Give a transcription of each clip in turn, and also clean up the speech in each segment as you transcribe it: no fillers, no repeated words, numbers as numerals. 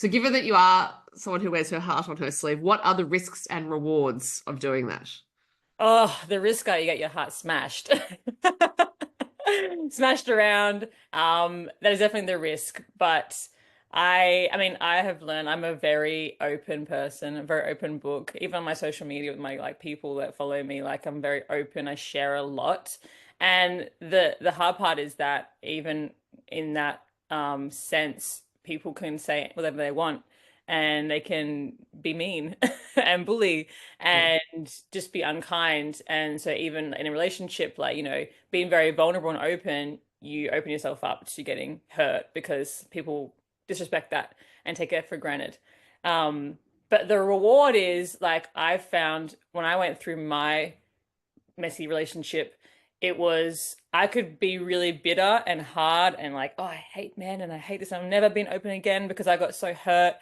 So given that you are someone who wears her heart on her sleeve, what are the risks and rewards of doing that? Oh, the risk are you get your heart smashed. Smashed around. That is definitely the risk. But I mean, I have learned I'm a very open person, a very open book. Even on my social media with my like people that follow me, like I'm very open. I share a lot. And the hard part is that even in that sense, people can say whatever they want and they can be mean and bully Yeah. and just be unkind. And so even in a relationship, like, being very vulnerable and open, you open yourself up to getting hurt because people disrespect that and take it for granted. But the reward is like I found when I went through my messy relationship, it was I could be really bitter and hard and like, oh, I hate men and I hate this. I've never been open again because I got so hurt.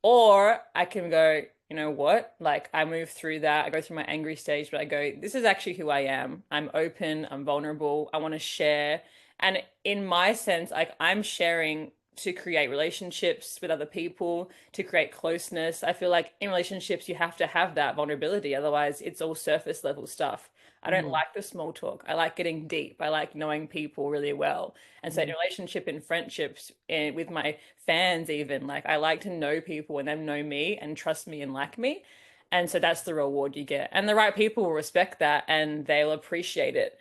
Or I can go, you know what? Like I move through that. I go through my angry stage, but I go, this is actually who I am. I'm open, I'm vulnerable, I want to share. And in my sense, like I'm sharing to create relationships with other people, to create closeness. I feel like in relationships, you have to have that vulnerability. Otherwise, it's all surface level stuff. I don't Mm, like the small talk. I like getting deep. I like knowing people really well. And so in mm. relationship and friendships and with my fans even, like I like to know people and them know me and trust me and like me. And so that's the reward you get. And the right people will respect that and they'll appreciate it.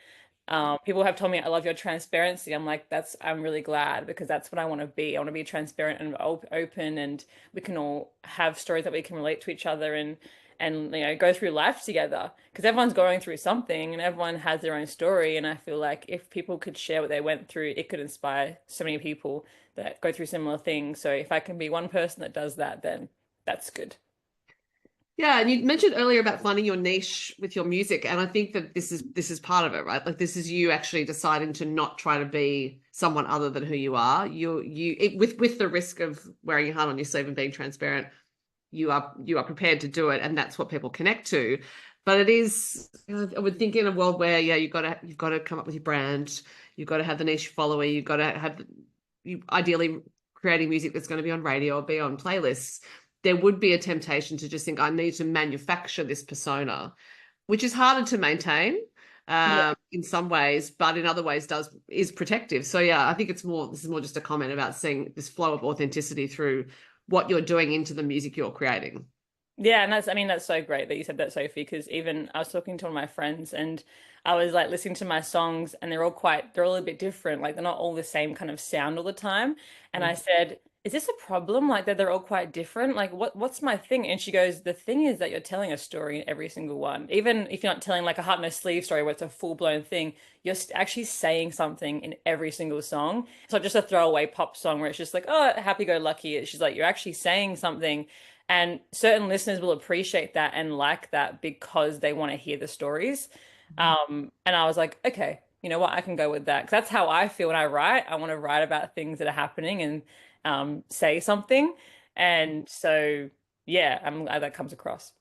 People have told me, I love your transparency. I'm like, I'm really glad because that's what I want to be. I want to be transparent and open, and we can all have stories that we can relate to each other and go through life together because everyone's going through something and everyone has their own story. And I feel like if people could share what they went through, it could inspire so many people that go through similar things. So if I can be one person that does that, then that's good. Yeah, and you mentioned earlier about finding your niche with your music, and I think that this is part of it, right? Like this is you actually deciding to not try to be someone other than who you are. With the risk of wearing your heart on your sleeve and being transparent, you are prepared to do it, and that's what people connect to. But it is, I would think in a world where, yeah, you've got to come up with your brand, you've got to have the niche follower, you've got to have you ideally creating music that's going to be on radio or be on playlists. There would be a temptation to just think, I need to manufacture this persona, which is harder to maintain Yeah. in some ways, but in other ways does is protective. So yeah, I think this is more just a comment about seeing this flow of authenticity through what you're doing into the music you're creating. Yeah, and I mean, that's so great that you said that, Sophie, because even I was talking to one of my friends and I was like listening to my songs and they're all a bit different. Like they're not all the same kind of sound all the time. And I said, is this a problem? Like that they're all quite different? Like what's my thing? And she goes, the thing is that you're telling a story in every single one. Even if you're not telling like a heart and a sleeve story where it's a full-blown thing, you're actually saying something in every single song. It's not just a throwaway pop song where it's just like, oh, happy-go-lucky. She's like, you're actually saying something. And certain listeners will appreciate that and like that because they want to hear the stories. And I was like, okay, you know what? I can go with that. Because that's how I feel when I write. I want to write about things that are happening and say something. And so, yeah, I'm glad that comes across.